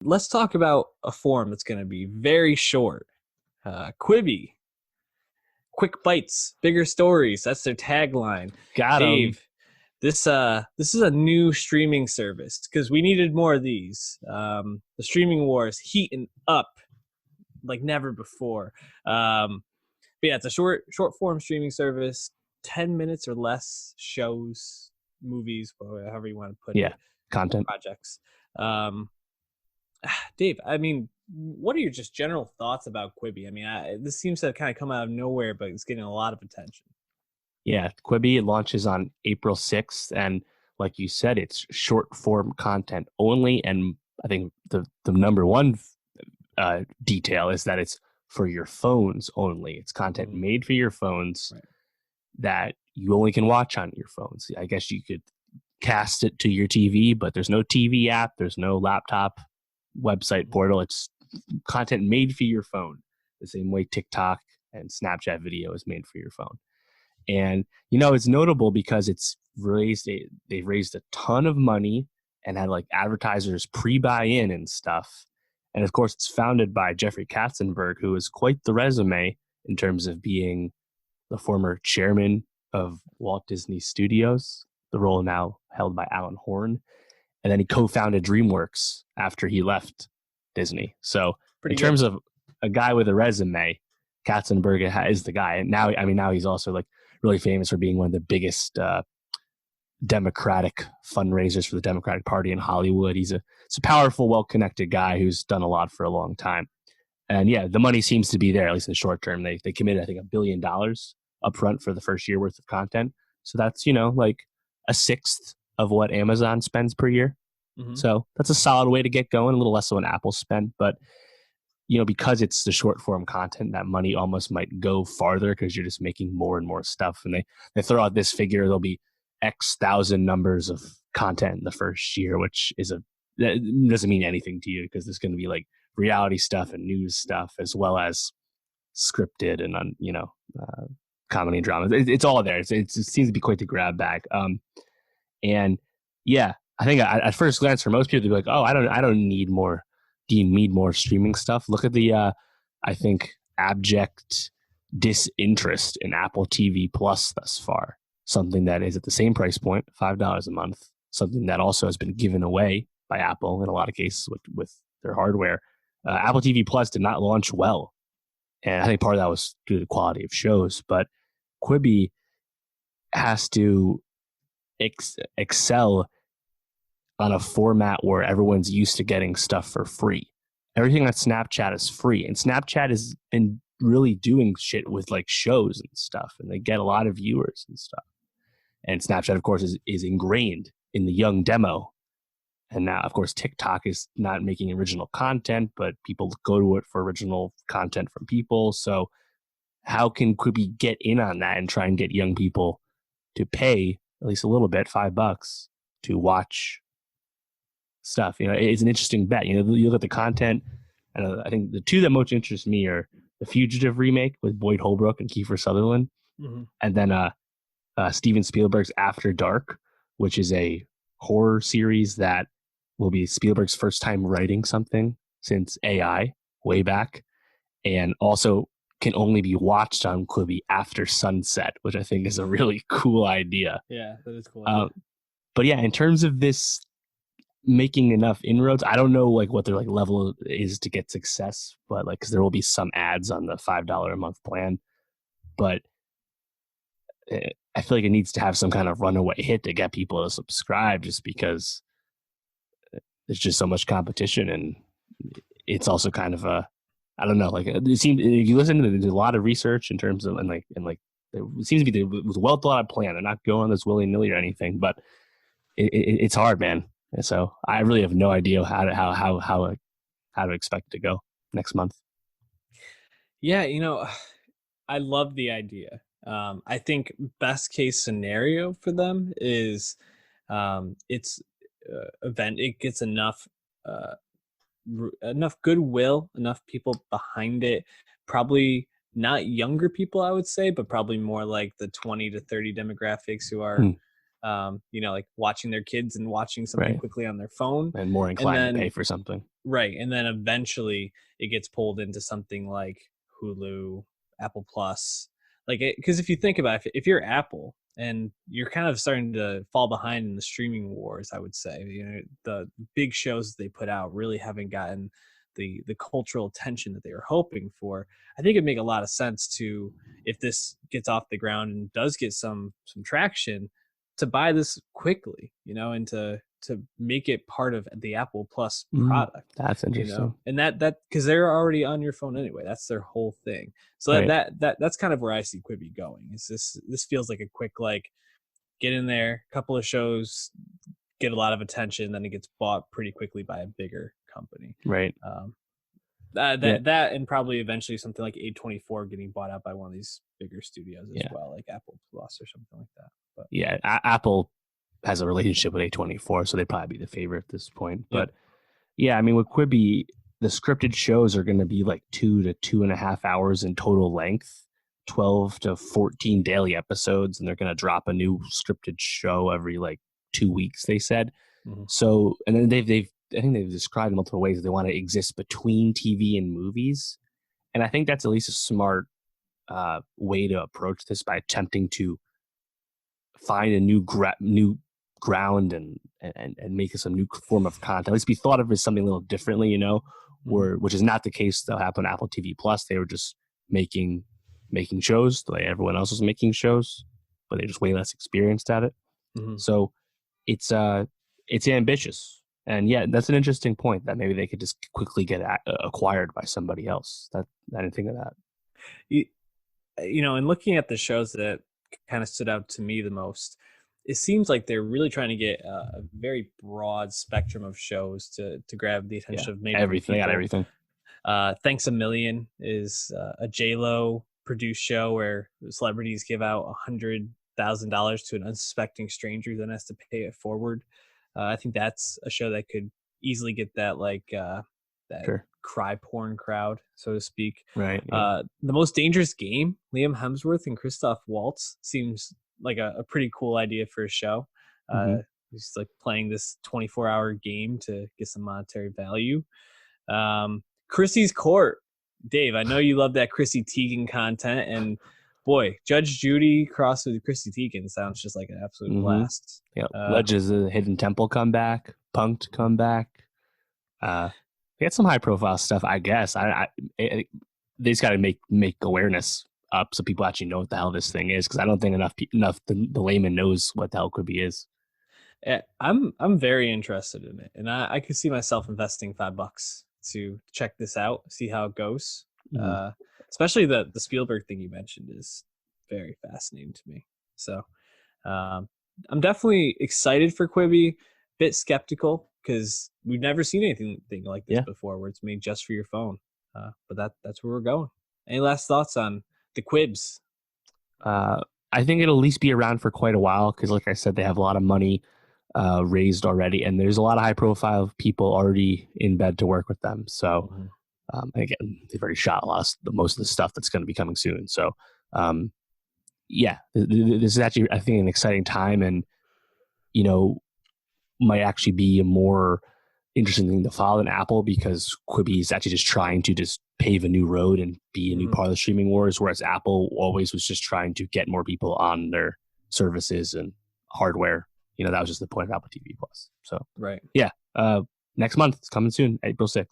Let's talk about a forum that's going to be very short. Quibi, quick bites, bigger stories. That's their tagline. Got him. Dave, this is a new streaming service because we needed more of these. The streaming war is heating up like never before. But yeah, it's a short form streaming service, 10 minutes or less shows, movies, however you want to put Yeah, it, content. projects. Um, Dave, I mean, what are your just general thoughts about Quibi? I mean, this seems to kind of come out of nowhere, but it's getting a lot of attention. Yeah, Quibi launches on April 6th. And like you said, it's short form content only. And I think the number one detail is that it's for your phones only. It's content made for your phones Right. that you only can watch on your phones. I guess you could cast it to your TV, but there's no TV app, there's no laptop website portal. It's content made for your phone, the same way TikTok and Snapchat video is made for your phone. And it's notable because they've raised a ton of money and had like advertisers pre-buy in and stuff. And of course, it's founded by Jeffrey Katzenberg, who is quite the resume in terms of being the former chairman of Walt Disney Studios, the role now held by Alan Horn. And then he co-founded DreamWorks after he left Disney. So in terms of a guy with a resume, Katzenberg is the guy. And now he's also like really famous for being one of the biggest Democratic fundraisers for the Democratic Party in Hollywood. He's a powerful, well-connected guy who's done a lot for a long time. And yeah, the money seems to be there, at least in the short term. They committed, I think, $1 billion upfront for the first year worth of content. So that's, like a sixth of what Amazon spends per year. Mm-hmm. So that's a solid way to get going, a little less than what Apple spent. But, because it's the short form content, that money almost might go farther because you're just making more and more stuff. And they throw out this figure, there'll be X thousand numbers of content in the first year, which that doesn't mean anything to you because there's going to be like reality stuff and news stuff as well as scripted and comedy and drama. It's all there. It seems to be quite the grab bag. And yeah, I think at first glance for most people, they'd be like, "Oh, I don't need more. Do you need more streaming stuff?" Look at the I think abject disinterest in Apple TV Plus thus far. Something that is at the same price point, $5 a month. Something that also has been given away by Apple in a lot of cases with their hardware. Apple TV Plus did not launch well, and I think part of that was due to the quality of shows. But Quibi has to excel on a format where everyone's used to getting stuff for free. Everything on Snapchat is free, and Snapchat has been really doing shit with like shows and stuff, and they get a lot of viewers and stuff. And Snapchat, of course, is ingrained in the young demo. And now, of course, TikTok is not making original content, but people go to it for original content from people. So how can Quibi get in on that and try and get young people to pay at least a little bit, $5, to watch stuff? It's an interesting bet. You look at the content, and I think the two that most interest me are the Fugitive remake with Boyd Holbrook and Kiefer Sutherland, and then Steven Spielberg's After Dark, which is a horror series that will be Spielberg's first time writing something since AI way back, and also can only be watched on Quibi after sunset, which I think is a really cool idea. Yeah, that is cool. But yeah, in terms of this making enough inroads, I don't know like what their like level is to get success, but like because there will be some ads on the $5 a month plan, but I feel like it needs to have some kind of runaway hit to get people to subscribe, just because there's just so much competition, and it's also kind of I don't know, like it seems if you listen to there's a lot of research in terms of and it seems to be it was a well thought out plan. They're not going this willy nilly or anything, but it's hard, man. And so I really have no idea how to expect it to go next month. Yeah, I love the idea. I think best case scenario for them is it's event. It gets enough goodwill, enough people behind it. Probably not younger people, I would say, but probably more like the 20 to 30 demographics who are, like watching their kids and watching something quickly on their phone, and more inclined to pay for something. Right, and then eventually it gets pulled into something like Hulu, Apple Plus, like because if you think about it, if you're Apple and you're kind of starting to fall behind in the streaming wars, I would say, the big shows they put out really haven't gotten the cultural attention that they were hoping for. I think it'd make a lot of sense to, if this gets off the ground and does get some traction, to buy this quickly, and to make it part of the Apple Plus product, That's interesting. and that because they're already on your phone anyway. That's their whole thing. So Right. that's kind of where I see Quibi going. Is this feels like a quick, like, get in there, couple of shows, get a lot of attention, then it gets bought pretty quickly by a bigger company. Right. That and probably eventually something like A24 getting bought out by one of these bigger studios as well, like Apple Plus or something like that. But Apple has a relationship with A24, so they'd probably be the favorite at this point. But yeah, I mean, with Quibi, the scripted shows are going to be like 2 to 2.5 hours in total length, 12 to 14 daily episodes, and they're going to drop a new scripted show every like 2 weeks, they said. So, and then I think they've described in multiple ways that they want to exist between TV and movies. And I think that's at least a smart way to approach this, by attempting to find a new ground and make some new form of content. At least be thought of as something a little differently, which is not the case that happened on Apple TV Plus. They were just making shows the way everyone else was making shows, but they're just way less experienced at it. So it's ambitious. And yeah, that's an interesting point, that maybe they could just quickly get acquired by somebody else. I didn't think of that. And looking at the shows that kind of stood out to me the most, it seems like they're really trying to get a very broad spectrum of shows to grab the attention of maybe everything. They got everything. Thanks a Million is a J-Lo produced show where celebrities give out $100,000 to an unsuspecting stranger who then has to pay it forward. I think that's a show that could easily get that cry porn crowd, so to speak. Right. Yeah. The Most Dangerous Game, Liam Hemsworth and Christoph Waltz, seems like a pretty cool idea for a show. Just like playing this 24-hour game to get some monetary value. Chrissy's Court, Dave, I know you love that Chrissy Teigen content, and boy, Judge Judy crossed with Chrissy Teigen sounds just like an absolute blast. Yeah, Legends of the Hidden Temple come back, Punked come back. They had some high profile stuff, I guess. They just got to make awareness up so people actually know what the hell this thing is, because I don't think enough the layman knows what the hell Quibi is. I'm very interested in it, and I could see myself investing $5 to check this out, see how it goes. Especially the Spielberg thing you mentioned is very fascinating to me. So I'm definitely excited for Quibi. Bit skeptical because we've never seen anything like this before, where it's made just for your phone. But that's where we're going. Any last thoughts on the Quibs? I think it'll at least be around for quite a while, because like I said, they have a lot of money raised already, and there's a lot of high profile people already in bed to work with them. So again, they've already shot most of the stuff that's going to be coming soon. So this is actually, I think, an exciting time, and might actually be a more interesting thing to follow than Apple, because Quibi is actually just trying to just pave a new road and be a new part of the streaming wars, whereas Apple always was just trying to get more people on their services and hardware. That was just the point of Apple TV Plus. So right. Next month, it's coming soon, April 6th.